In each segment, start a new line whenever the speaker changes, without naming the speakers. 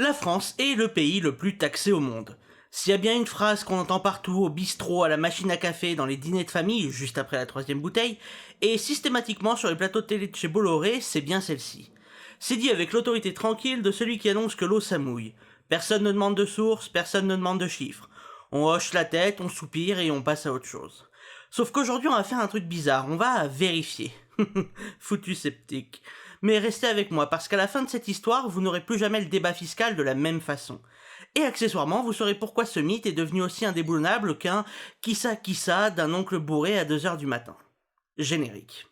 La France est le pays le plus taxé au monde. S'il y a bien une phrase qu'on entend partout, au bistrot, à la machine à café, dans les dîners de famille, juste après la troisième bouteille, et systématiquement sur les plateaux de télé de chez Bolloré, c'est bien celle-ci. C'est dit avec l'autorité tranquille de celui qui annonce que l'eau s'amouille. Personne ne demande de source, personne ne demande de chiffres. On hoche la tête, on soupire et on passe à autre chose. Sauf qu'aujourd'hui on va faire un truc bizarre, on va vérifier. Foutu sceptique. Mais restez avec moi, parce qu'à la fin de cette histoire, vous n'aurez plus jamais le débat fiscal de la même façon. Et accessoirement, vous saurez pourquoi ce mythe est devenu aussi indéboulonnable qu'un qui ça d'un oncle bourré à 2h du matin. Générique.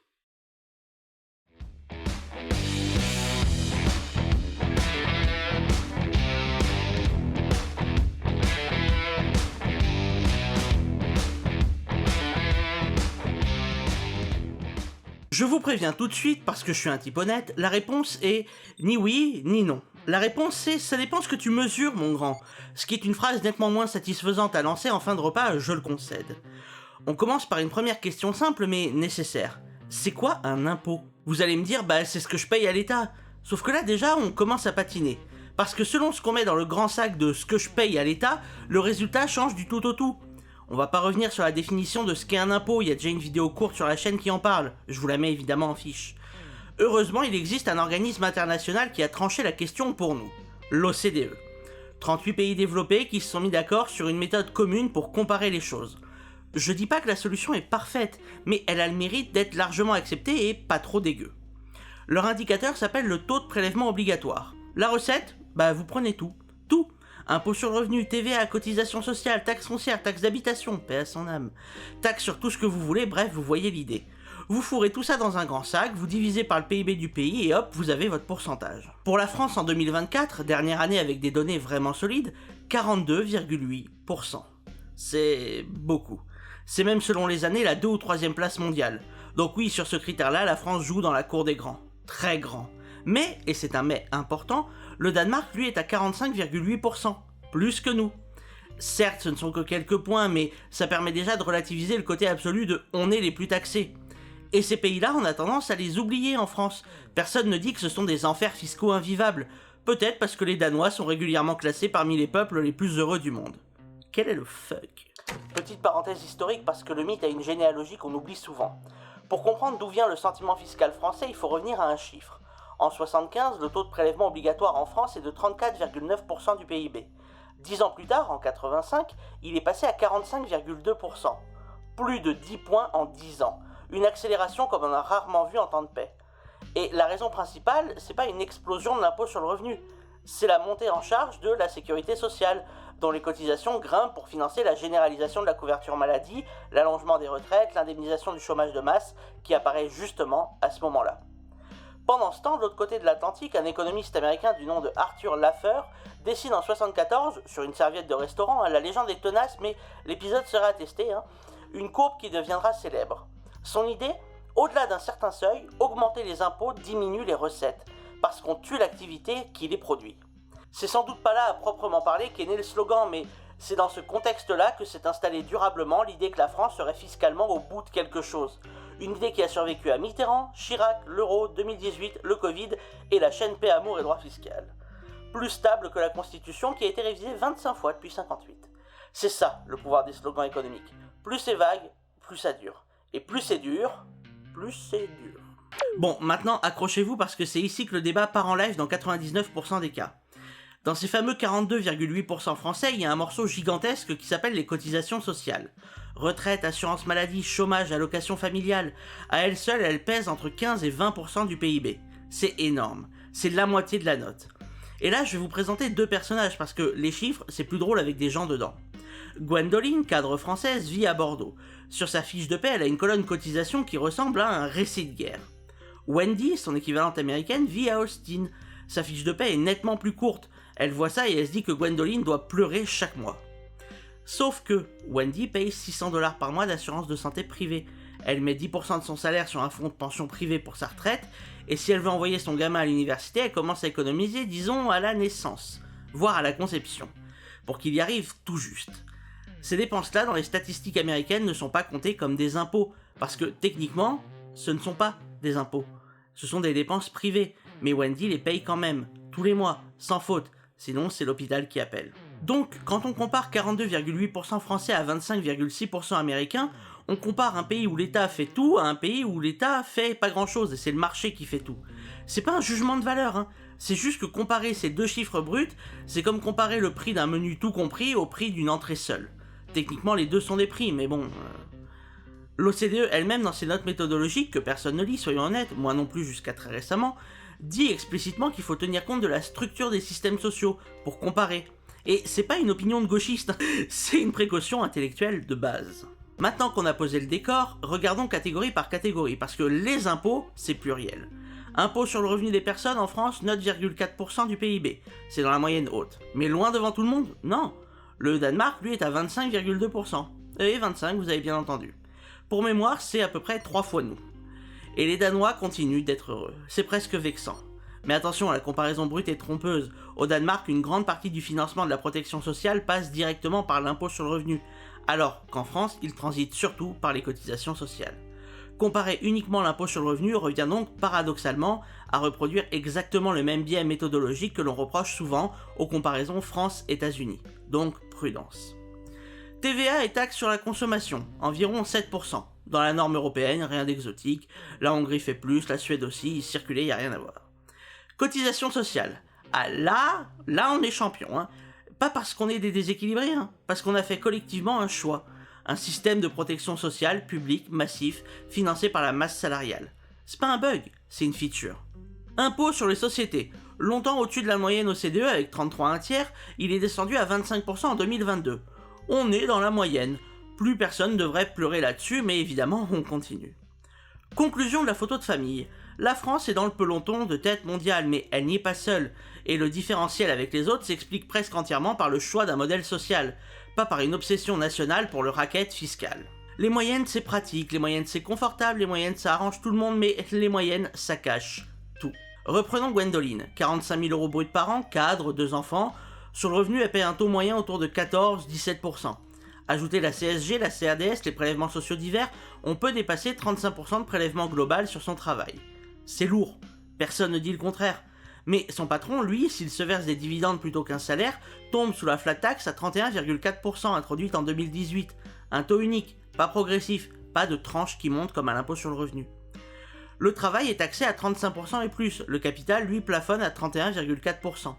Je vous préviens tout de suite, parce que je suis un type honnête, la réponse est ni oui, ni non. La réponse c'est « ça dépend ce que tu mesures, mon grand », ce qui est une phrase nettement moins satisfaisante à lancer en fin de repas, je le concède. On commence par une première question simple mais nécessaire. C'est quoi un impôt ? Vous allez me dire, c'est ce que je paye à l'État. Sauf que là déjà, on commence à patiner. Parce que selon ce qu'on met dans le grand sac de ce que je paye à l'État, le résultat change du tout au tout. On va pas revenir sur la définition de ce qu'est un impôt, il y a déjà une vidéo courte sur la chaîne qui en parle, je vous la mets évidemment en fiche. Heureusement, il existe un organisme international qui a tranché la question pour nous, l'OCDE. 38 pays développés qui se sont mis d'accord sur une méthode commune pour comparer les choses. Je dis pas que la solution est parfaite, mais elle a le mérite d'être largement acceptée et pas trop dégueu. Leur indicateur s'appelle le taux de prélèvement obligatoire. La recette ? Vous prenez tout. Tout. Impôt sur le revenu, TVA, cotisation sociale, taxe foncière, taxe d'habitation, paix à son âme, taxe sur tout ce que vous voulez, bref, vous voyez l'idée. Vous fourrez tout ça dans un grand sac, vous divisez par le PIB du pays et hop, vous avez votre pourcentage. Pour la France en 2024, dernière année avec des données vraiment solides, 42,8%. C'est beaucoup. C'est même selon les années la 2 ou 3e place mondiale. Donc oui, sur ce critère-là, la France joue dans la cour des grands. Très grands. Mais, et c'est un mais important, le Danemark, lui, est à 45,8%, plus que nous. Certes, ce ne sont que quelques points, mais ça permet déjà de relativiser le côté absolu de « on est les plus taxés ». Et ces pays-là, on a tendance à les oublier en France. Personne ne dit que ce sont des enfers fiscaux invivables. Peut-être parce que les Danois sont régulièrement classés parmi les peuples les plus heureux du monde. Quel est le fuck ? Petite parenthèse historique parce que le mythe a une généalogie qu'on oublie souvent. Pour comprendre d'où vient le sentiment fiscal français, il faut revenir à un chiffre. En 1975, le taux de prélèvement obligatoire en France est de 34,9% du PIB. 10 ans plus tard, en 1985, il est passé à 45,2%. Plus de 10 points en 10 ans. Une accélération comme on a rarement vu en temps de paix. Et la raison principale, c'est pas une explosion de l'impôt sur le revenu, c'est la montée en charge de la sécurité sociale, dont les cotisations grimpent pour financer la généralisation de la couverture maladie, l'allongement des retraites, l'indemnisation du chômage de masse, qui apparaît justement à ce moment-là. Pendant ce temps, de l'autre côté de l'Atlantique, un économiste américain du nom de Arthur Laffer dessine en 1974, sur une serviette de restaurant, la légende est tenace, mais l'épisode sera attesté, une courbe qui deviendra célèbre. Son idée, au-delà d'un certain seuil, augmenter les impôts diminue les recettes, parce qu'on tue l'activité qui les produit. C'est sans doute pas là à proprement parler qu'est né le slogan, mais c'est dans ce contexte-là que s'est installée durablement l'idée que la France serait fiscalement au bout de quelque chose. Une idée qui a survécu à Mitterrand, Chirac, l'euro, 2018, le Covid et la chaîne paix, amour et droit fiscal. Plus stable que la Constitution qui a été révisée 25 fois depuis 1958. C'est ça le pouvoir des slogans économiques. Plus c'est vague, plus ça dure. Et plus c'est dur, plus c'est dur. Bon, maintenant accrochez-vous parce que c'est ici que le débat part en live dans 99% des cas. Dans ces fameux 42,8% français, il y a un morceau gigantesque qui s'appelle les cotisations sociales. Retraite, assurance maladie, chômage, allocation familiale. À elles seules, elles pèsent entre 15 et 20% du PIB. C'est énorme. C'est la moitié de la note. Et là, je vais vous présenter deux personnages parce que les chiffres, c'est plus drôle avec des gens dedans. Gwendoline, cadre française, vit à Bordeaux. Sur sa fiche de paie, elle a une colonne cotisation qui ressemble à un récit de guerre. Wendy, son équivalente américaine, vit à Austin. Sa fiche de paie est nettement plus courte. Elle voit ça et elle se dit que Gwendoline doit pleurer chaque mois. Sauf que Wendy paye $600 par mois d'assurance de santé privée. Elle met 10% de son salaire sur un fonds de pension privé pour sa retraite, et si elle veut envoyer son gamin à l'université, elle commence à économiser, disons, à la naissance, voire à la conception, pour qu'il y arrive tout juste. Ces dépenses-là, dans les statistiques américaines, ne sont pas comptées comme des impôts, parce que, techniquement, ce ne sont pas des impôts. Ce sont des dépenses privées, mais Wendy les paye quand même, tous les mois, sans faute, sinon c'est l'hôpital qui appelle. Donc, quand on compare 42,8% français à 25,6% américains, on compare un pays où l'État fait tout à un pays où l'État fait pas grand-chose, et c'est le marché qui fait tout. C'est pas un jugement de valeur, hein. C'est juste que comparer ces deux chiffres bruts, c'est comme comparer le prix d'un menu tout compris au prix d'une entrée seule. Techniquement, les deux sont des prix, mais bon... L'OCDE elle-même, dans ses notes méthodologiques, que personne ne lit, soyons honnêtes, moi non plus jusqu'à très récemment, dit explicitement qu'il faut tenir compte de la structure des systèmes sociaux pour comparer. Et c'est pas une opinion de gauchiste, c'est une précaution intellectuelle de base. Maintenant qu'on a posé le décor, regardons catégorie par catégorie, parce que les impôts, c'est pluriel. Impôt sur le revenu des personnes en France, 9,4% du PIB. C'est dans la moyenne haute. Mais loin devant tout le monde? Non. Le Danemark, lui, est à 25,2%. Et 25, vous avez bien entendu. Pour mémoire, c'est à peu près 3 fois nous. Et les Danois continuent d'être heureux. C'est presque vexant. Mais attention, la comparaison brute est trompeuse. Au Danemark, une grande partie du financement de la protection sociale passe directement par l'impôt sur le revenu, alors qu'en France, il transite surtout par les cotisations sociales. Comparer uniquement l'impôt sur le revenu revient donc paradoxalement à reproduire exactement le même biais méthodologique que l'on reproche souvent aux comparaisons France-États-Unis. Donc prudence. TVA et taxe sur la consommation, environ 7%. Dans la norme européenne, rien d'exotique. La Hongrie fait plus, la Suède aussi, circuler, y a rien à voir. Cotisation sociale. Ah là on est champion, hein. Pas parce qu'on est des déséquilibrés, hein, parce qu'on a fait collectivement un choix. Un système de protection sociale public, massif, financé par la masse salariale. C'est pas un bug, c'est une feature. Impôt sur les sociétés. Longtemps au-dessus de la moyenne OCDE avec 33 1/3, il est descendu à 25% en 2022. On est dans la moyenne. Plus personne ne devrait pleurer là-dessus, mais évidemment, on continue. Conclusion de la photo de famille. La France est dans le peloton de tête mondiale, mais elle n'y est pas seule. Et le différentiel avec les autres s'explique presque entièrement par le choix d'un modèle social, pas par une obsession nationale pour le racket fiscal. Les moyennes, c'est pratique, les moyennes, c'est confortable, les moyennes, ça arrange tout le monde, mais les moyennes, ça cache tout. Reprenons Gwendoline, 45 000 € brut par an, cadre, 2 enfants. Sur le revenu, elle paie un taux moyen autour de 14-17%. Ajoutez la CSG, la CRDS, les prélèvements sociaux divers, on peut dépasser 35% de prélèvement global sur son travail. C'est lourd, personne ne dit le contraire. Mais son patron, lui, s'il se verse des dividendes plutôt qu'un salaire, tombe sous la flat tax à 31,4% introduite en 2018. Un taux unique, pas progressif, pas de tranche qui monte comme à l'impôt sur le revenu. Le travail est taxé à 35% et plus, le capital, lui, plafonne à 31,4%.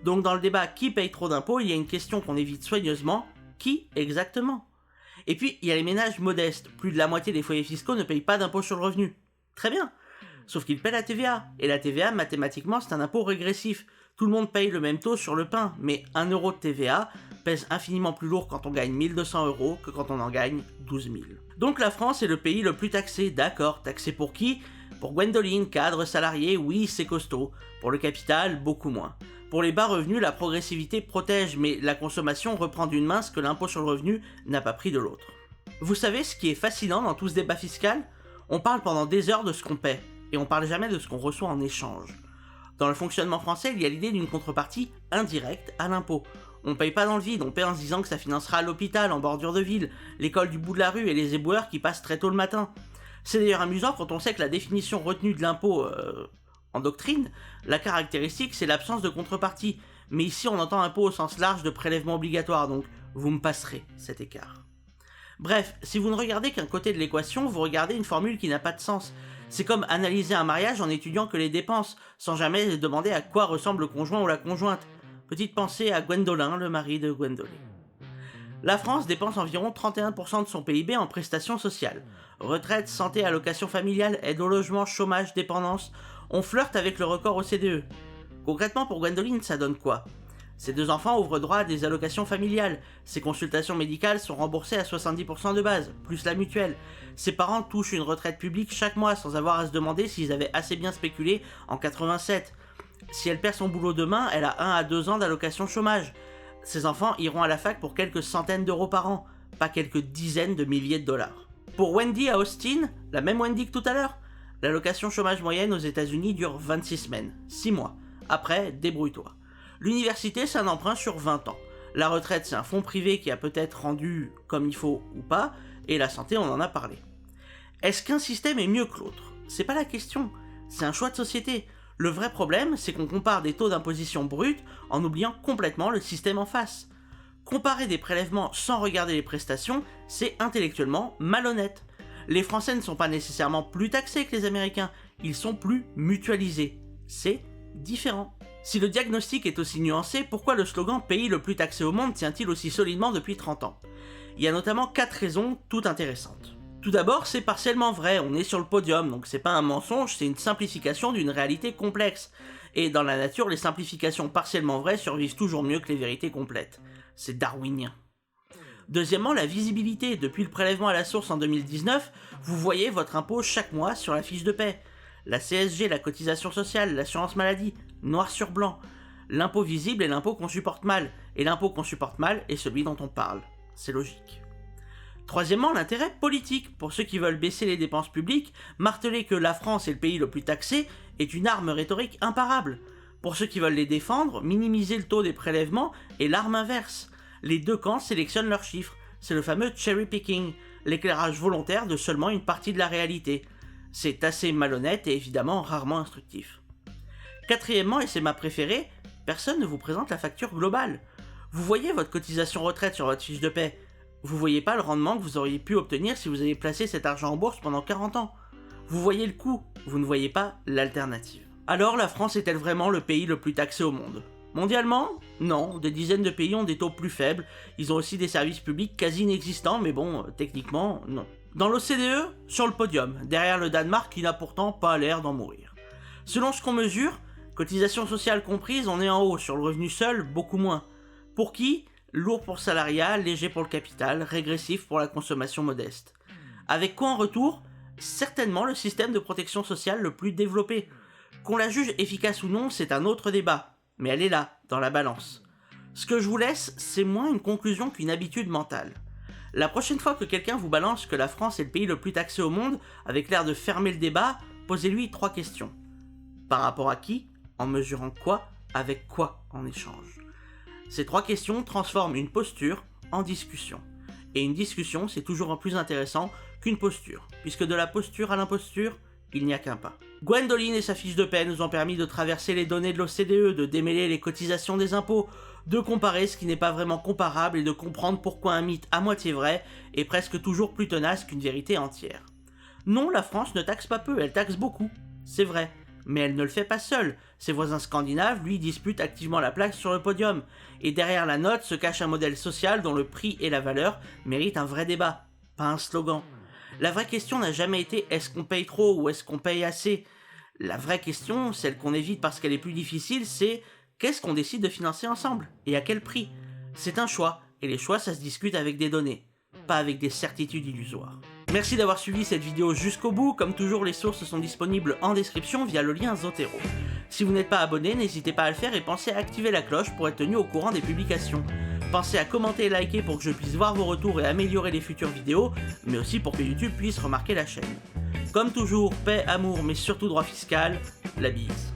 Donc dans le débat qui paye trop d'impôts, il y a une question qu'on évite soigneusement, qui exactement? Et puis, il y a les ménages modestes, plus de la moitié des foyers fiscaux ne payent pas d'impôt sur le revenu. Très bien. Sauf qu'ils paient la TVA, et la TVA, mathématiquement, c'est un impôt régressif. Tout le monde paye le même taux sur le pain, mais 1 euro de TVA pèse infiniment plus lourd quand on gagne 1 200 € que quand on en gagne 12 000. Donc la France est le pays le plus taxé, d'accord, taxé pour qui? Pour Gwendoline, cadre, salarié, oui, c'est costaud. Pour le capital, beaucoup moins. Pour les bas revenus, la progressivité protège, mais la consommation reprend d'une main ce que l'impôt sur le revenu n'a pas pris de l'autre. Vous savez ce qui est fascinant dans tout ce débat fiscal? On parle pendant des heures de ce qu'on paie, et on parle jamais de ce qu'on reçoit en échange. Dans le fonctionnement français, il y a l'idée d'une contrepartie indirecte à l'impôt. On paye pas dans le vide, on paye en se disant que ça financera l'hôpital en bordure de ville, l'école du bout de la rue et les éboueurs qui passent très tôt le matin. C'est d'ailleurs amusant quand on sait que la définition retenue de l'impôt en doctrine, la caractéristique c'est l'absence de contrepartie. Mais ici on entend impôt au sens large de prélèvement obligatoire, donc vous me passerez cet écart. Bref, si vous ne regardez qu'un côté de l'équation, vous regardez une formule qui n'a pas de sens. C'est comme analyser un mariage en étudiant que les dépenses, sans jamais demander à quoi ressemble le conjoint ou la conjointe. Petite pensée à Gwendolyn, le mari de Gwendoline. La France dépense environ 31% de son PIB en prestations sociales. Retraite, santé, allocation familiale, aide au logement, chômage, dépendance. On flirte avec le record OCDE. Concrètement, pour Gwendoline, ça donne quoi? Ses 2 enfants ouvrent droit à des allocations familiales. Ses consultations médicales sont remboursées à 70% de base, plus la mutuelle. Ses parents touchent une retraite publique chaque mois sans avoir à se demander s'ils avaient assez bien spéculé en 87. Si elle perd son boulot demain, elle a 1 à 2 ans d'allocation chômage. Ses enfants iront à la fac pour quelques centaines d'euros par an, pas quelques dizaines de milliers de dollars. Pour Wendy à Austin, la même Wendy que tout à l'heure, l'allocation chômage moyenne aux États-Unis dure 26 semaines, 6 mois. Après, débrouille-toi. L'université, c'est un emprunt sur 20 ans. La retraite, c'est un fonds privé qui a peut-être rendu comme il faut ou pas, et la santé, on en a parlé. Est-ce qu'un système est mieux que l'autre? C'est pas la question, c'est un choix de société. Le vrai problème, c'est qu'on compare des taux d'imposition bruts en oubliant complètement le système en face. Comparer des prélèvements sans regarder les prestations, c'est intellectuellement malhonnête. Les Français ne sont pas nécessairement plus taxés que les Américains, ils sont plus mutualisés. C'est différent. Si le diagnostic est aussi nuancé, pourquoi le slogan « pays le plus taxé au monde » tient-il aussi solidement depuis 30 ans? Il y a notamment 4 raisons toutes intéressantes. Tout d'abord, c'est partiellement vrai, on est sur le podium, donc c'est pas un mensonge, c'est une simplification d'une réalité complexe. Et dans la nature, les simplifications partiellement vraies survivent toujours mieux que les vérités complètes. C'est darwinien. Deuxièmement, la visibilité. Depuis le prélèvement à la source en 2019, vous voyez votre impôt chaque mois sur la fiche de paie. La CSG, la cotisation sociale, l'assurance maladie, noir sur blanc. L'impôt visible est l'impôt qu'on supporte mal, et l'impôt qu'on supporte mal est celui dont on parle. C'est logique. Troisièmement, l'intérêt politique. Pour ceux qui veulent baisser les dépenses publiques, marteler que la France est le pays le plus taxé est une arme rhétorique imparable. Pour ceux qui veulent les défendre, minimiser le taux des prélèvements est l'arme inverse. Les deux camps sélectionnent leurs chiffres. C'est le fameux cherry picking, l'éclairage volontaire de seulement une partie de la réalité. C'est assez malhonnête et évidemment rarement instructif. Quatrièmement, et c'est ma préférée, personne ne vous présente la facture globale. Vous voyez votre cotisation retraite sur votre fiche de paie. Vous voyez pas le rendement que vous auriez pu obtenir si vous avez placé cet argent en bourse pendant 40 ans. Vous voyez le coût, vous ne voyez pas l'alternative. Alors la France est-elle vraiment le pays le plus taxé au monde? Mondialement? Non, des dizaines de pays ont des taux plus faibles, ils ont aussi des services publics quasi inexistants, mais bon, techniquement, non. Dans l'OCDE, sur le podium, derrière le Danemark qui n'a pourtant pas l'air d'en mourir. Selon ce qu'on mesure, cotisation sociale comprise, on est en haut, sur le revenu seul, beaucoup moins. Pour qui? Lourd pour le salariat, léger pour le capital, régressif pour la consommation modeste. Avec quoi en retour? Certainement le système de protection sociale le plus développé. Qu'on la juge efficace ou non, c'est un autre débat, mais elle est là, dans la balance. Ce que je vous laisse, c'est moins une conclusion qu'une habitude mentale. La prochaine fois que quelqu'un vous balance que la France est le pays le plus taxé au monde, avec l'air de fermer le débat, posez-lui 3 questions. Par rapport à qui? En mesurant quoi? Avec quoi en échange? Ces 3 questions transforment une posture en discussion. Et une discussion, c'est toujours plus intéressant qu'une posture, puisque de la posture à l'imposture, il n'y a qu'un pas. Gwendoline et sa fiche de paie nous ont permis de traverser les données de l'OCDE, de démêler les cotisations des impôts, de comparer ce qui n'est pas vraiment comparable et de comprendre pourquoi un mythe à moitié vrai est presque toujours plus tenace qu'une vérité entière. Non, la France ne taxe pas peu, elle taxe beaucoup, c'est vrai. Mais elle ne le fait pas seule, ses voisins scandinaves lui disputent activement la place sur le podium, et derrière la note se cache un modèle social dont le prix et la valeur méritent un vrai débat, pas un slogan. La vraie question n'a jamais été est-ce qu'on paye trop ou est-ce qu'on paye assez? La vraie question, celle qu'on évite parce qu'elle est plus difficile, c'est qu'est-ce qu'on décide de financer ensemble? Et à quel prix? C'est un choix, et les choix ça se discute avec des données, pas avec des certitudes illusoires. Merci d'avoir suivi cette vidéo jusqu'au bout, comme toujours les sources sont disponibles en description via le lien Zotero. Si vous n'êtes pas abonné, n'hésitez pas à le faire et pensez à activer la cloche pour être tenu au courant des publications. Pensez à commenter et liker pour que je puisse voir vos retours et améliorer les futures vidéos, mais aussi pour que YouTube puisse remarquer la chaîne. Comme toujours, paix, amour, mais surtout droit fiscal, la bise.